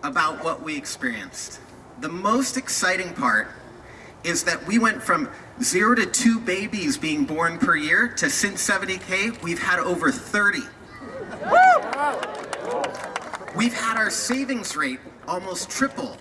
about what we experienced. The most exciting part is that we went from 0 to 2 babies being born per year to since 70K, we've had over 30. We've had our savings rate almost triple.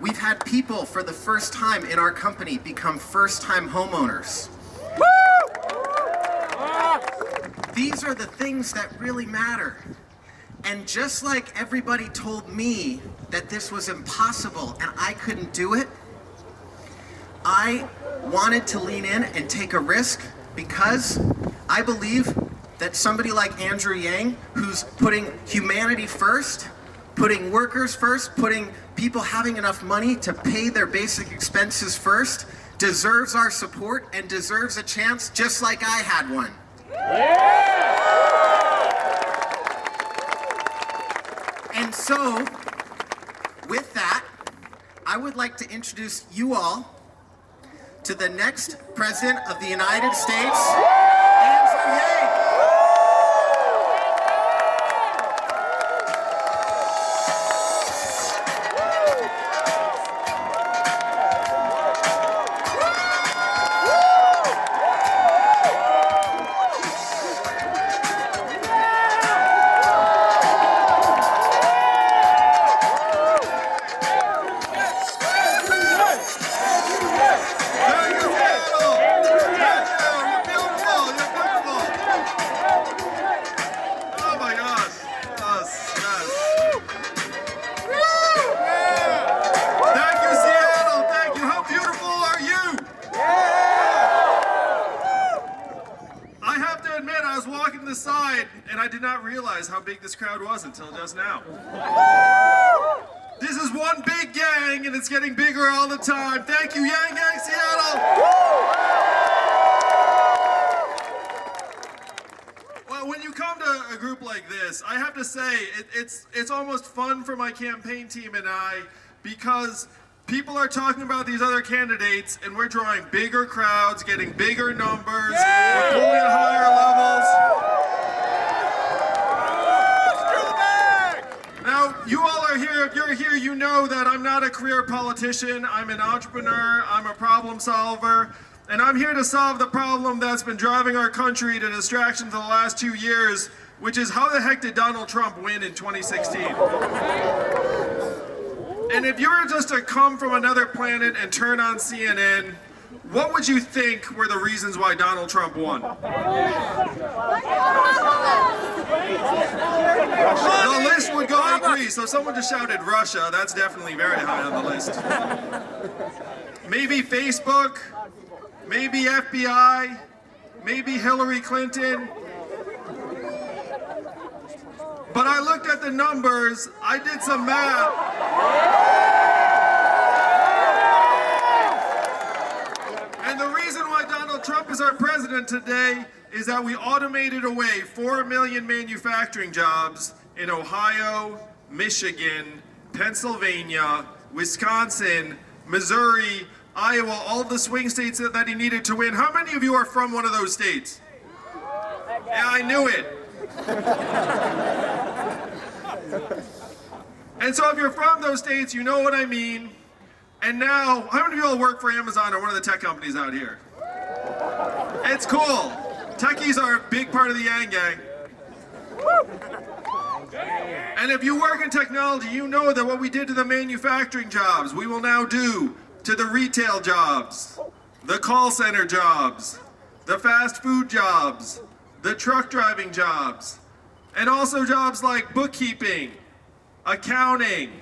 We've had people for the first time in our company become first-time homeowners. These are the things that really matter. And just like everybody told me that this was impossible and I couldn't do it, I wanted to lean in and take a risk because I believe that somebody like Andrew Yang, who's putting humanity first, putting workers first, putting people having enough money to pay their basic expenses first, deserves our support and deserves a chance just like I had one. And so, with that, I would like to introduce you all to the next President of the United States, Andrew Yang. And I did not realize how big this crowd was until just now. This is one big gang, and it's getting bigger all the time. Thank you, Yang Gang Seattle! Well, when you come to a group like this, I have to say, it's almost fun for my campaign team and I, because people are talking about these other candidates, and we're drawing bigger crowds, getting bigger numbers, we're pulling at higher levels. Now, you all are here. If you're here, you know that I'm not a career politician. I'm an entrepreneur. I'm a problem solver. And I'm here to solve the problem that's been driving our country to distraction for the last 2 years, which is how the heck did Donald Trump win in 2016? And if you were just to come from another planet and turn on CNN, what would you think were the reasons why Donald Trump won? The list would go in Greece, so someone just shouted Russia. That's definitely very high on the list. Maybe Facebook, maybe FBI, maybe Hillary Clinton. But I looked at the numbers, I did some math. And the reason why Donald Trump is our president today is that we automated away 4 million manufacturing jobs in Ohio, Michigan, Pennsylvania, Wisconsin, Missouri, Iowa, all the swing states that he needed to win. How many of you are from one of those states? Yeah, I knew it. And so if you're from those states, you know what I mean. And now, how many of you all work for Amazon or one of the tech companies out here? It's cool. Techies are a big part of the Yang Gang. And if you work in technology, you know that what we did to the manufacturing jobs, we will now do to the retail jobs, the call center jobs, the fast food jobs, the truck driving jobs, and also jobs like bookkeeping, accounting.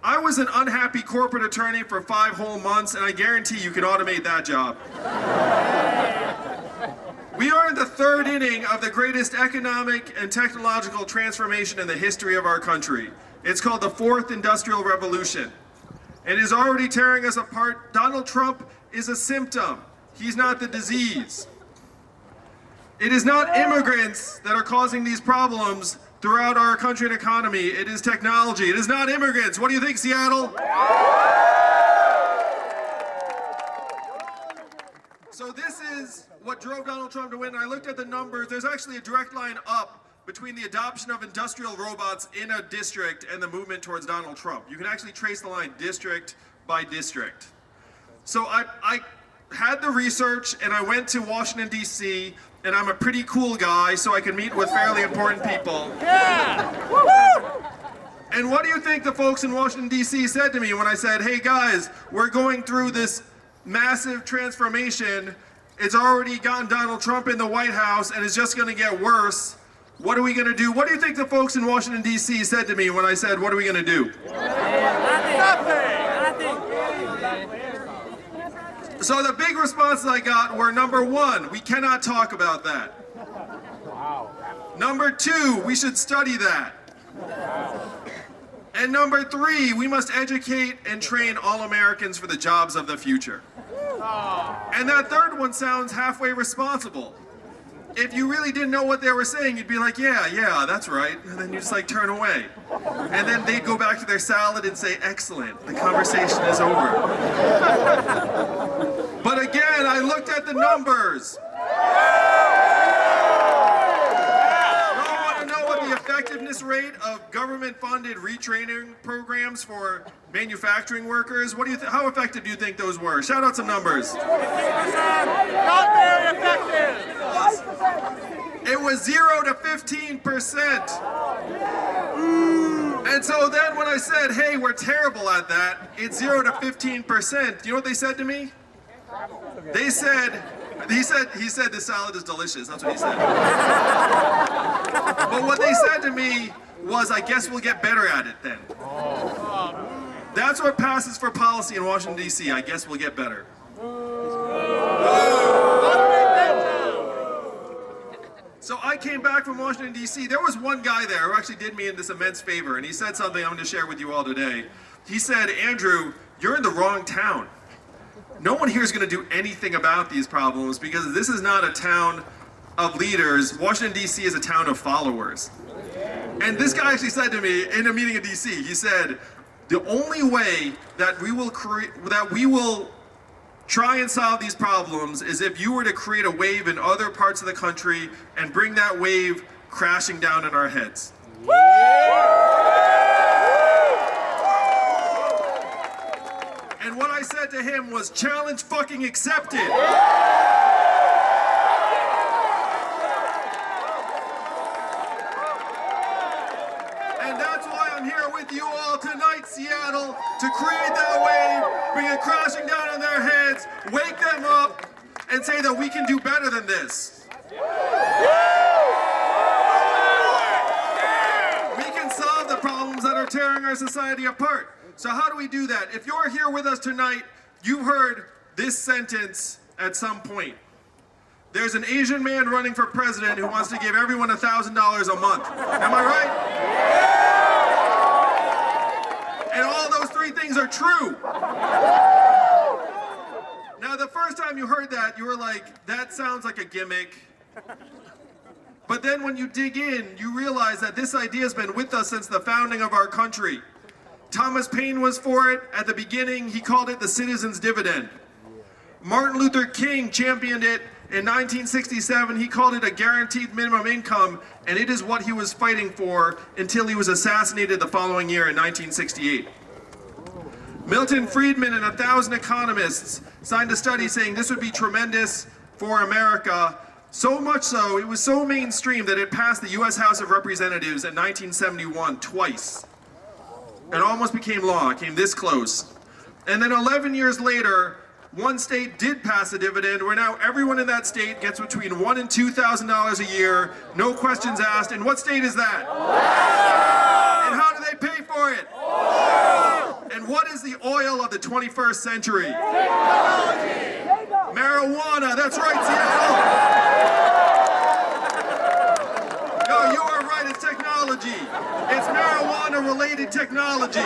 I was an unhappy corporate attorney for 5 whole months, and I guarantee you can automate that job. We are in the 3rd inning of the greatest economic and technological transformation in the history of our country. It's called the 4th Industrial Revolution. It is already tearing us apart. Donald Trump is a symptom. He's not the disease. It is not immigrants that are causing these problems throughout our country and economy. It is technology. It is not immigrants. What do you think, Seattle? So this is what drove Donald Trump to win. I looked at the numbers. There's actually a direct line up between the adoption of industrial robots in a district and the movement towards Donald Trump. You can actually trace the line district by district. So I had the research and I went to Washington, D.C., and I'm a pretty cool guy, so I can meet with fairly important people. Yeah! Woo-hoo! And what do you think the folks in Washington, D.C. said to me when I said, hey guys, we're going through this massive transformation. It's already gotten Donald Trump in the White House and it's just gonna get worse. What are we gonna do? What do you think the folks in Washington, D.C. said to me when I said, what are we gonna do? Nothing! So the big responses I got were, number one, we cannot talk about that. Number two, we should study that. And number three, we must educate and train all Americans for the jobs of the future. And that third one sounds halfway responsible. If you really didn't know what they were saying, you'd be like, yeah, that's right. And then you just like turn away. And then they'd go back to their salad and say, excellent, the conversation is over. But again, I looked at the numbers. The effectiveness rate of government-funded retraining programs for manufacturing workers. What do you how effective do you think those were? Shout out some numbers. 15%. Not very effective. It was 0 to 15%. And so then when I said, hey, we're terrible at that, it's 0 to 15%. Do you know what they said to me? They said, he said this salad is delicious. That's what he said. But what they said to me was, I guess we'll get better at it then. That's what passes for policy in Washington, D.C. I guess we'll get better. So I came back from Washington, D.C. There was one guy there who actually did me in this immense favor, and he said something I'm going to share with you all today. He said, Andrew, you're in the wrong town. No one here is going to do anything about these problems because this is not a town of leaders. Washington, D.C. is a town of followers. And this guy actually said to me in a meeting in D.C., he said, the only way that we will try and solve these problems is if you were to create a wave in other parts of the country and bring that wave crashing down on our heads. And what I said to him was, challenge fucking accepted. And that's why I'm here with you all tonight, Seattle, to create that wave, bring it crashing down on their heads, wake them up, and say that we can do better than this. We can solve the problems that are tearing our society apart. So how do we do that? If you're here with us tonight, you've heard this sentence at some point. There's an Asian man running for president who wants to give everyone $1,000 a month. Am I right? And all those three things are true. Now, the first time you heard that, you were like, that sounds like a gimmick. But then when you dig in, you realize that this idea has been with us since the founding of our country. Thomas Paine was for it at the beginning. He called it the citizen's dividend. Martin Luther King championed it in 1967. He called it a guaranteed minimum income, and it is what he was fighting for until he was assassinated the following year in 1968. Milton Friedman and 1,000 economists signed a study saying this would be tremendous for America. So much so, it was so mainstream that it passed the U.S. House of Representatives in 1971 twice. It almost became law, it came this close. And then 11 years later, one state did pass a dividend where now everyone in that state gets between $1,000 and $2,000 a year, no questions asked. And what state is that? And how do they pay for it? And what is the oil of the 21st century? Technology! Marijuana, that's right, Seattle! No, you are right, it's technology. It's marijuana-related technology.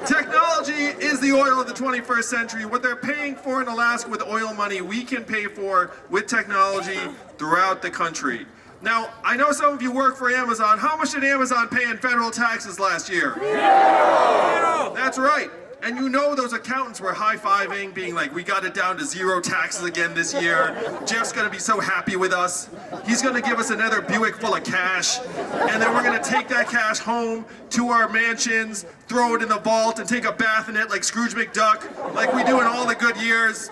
Technology is the oil of the 21st century. What they're paying for in Alaska with oil money, we can pay for with technology throughout the country. Now, I know some of you work for Amazon. How much did Amazon pay in federal taxes last year? 0. That's right. And you know those accountants were high-fiving, being like, we got it down to 0 taxes again this year. Jeff's gonna be so happy with us. He's gonna give us another Buick full of cash. And then we're gonna take that cash home to our mansions, throw it in the vault, and take a bath in it like Scrooge McDuck, like we do in all the good years.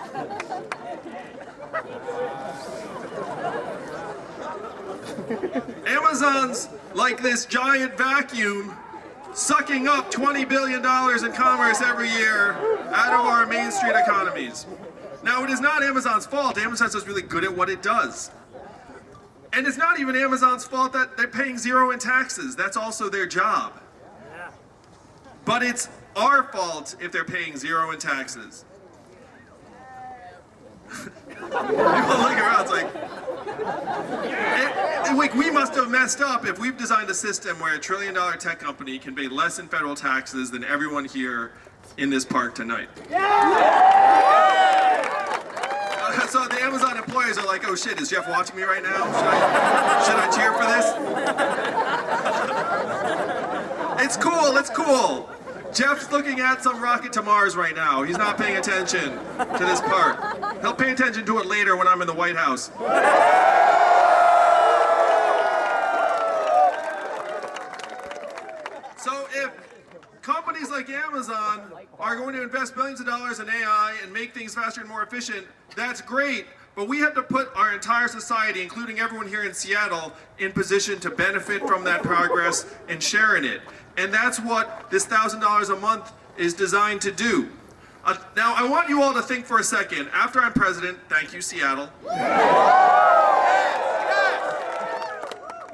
Amazon's like this giant vacuum sucking up $20 billion in commerce every year out of our Main Street economies. Now, it is not Amazon's fault. Amazon's just really good at what it does. And it's not even Amazon's fault that they're paying 0 in taxes. That's also their job. But it's our fault if they're paying 0 in taxes. People look around, it's like, we must have messed up if we've designed a system where $1 trillion tech company can pay less in federal taxes than everyone here in this park tonight. So the Amazon employees are like, oh shit, is Jeff watching me right now? Should I cheer for this? It's cool, it's cool. Jeff's looking at some rocket to Mars right now. He's not paying attention to this part. He'll pay attention to it later when I'm in the White House. So if companies like Amazon are going to invest billions of dollars in AI and make things faster and more efficient, that's great. But we have to put our entire society, including everyone here in Seattle, in position to benefit from that progress and share in it. And that's what this $1,000 a month is designed to do. Now, I want you all to think for a second. After I'm president, thank you, Seattle.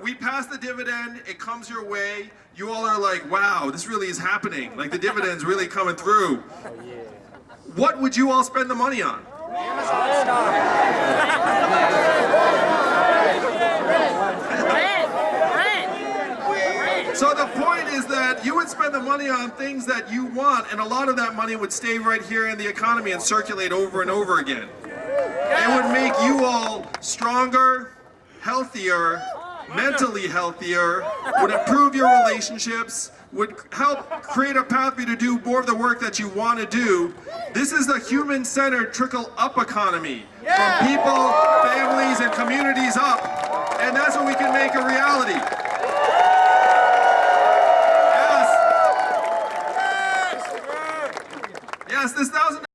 We pass the dividend, it comes your way. You all are like, wow, this really is happening. Like, the dividend's really coming through. What would you all spend the money on? So the point is that you would spend the money on things that you want, and a lot of that money would stay right here in the economy and circulate over and over again. It would make you all stronger, healthier, mentally healthier, would improve your relationships, would help create a path for you to do more of the work that you want to do. This is the human-centered trickle-up economy. From people, families, and communities up. And that's what we can make a reality. Yes, this $1,000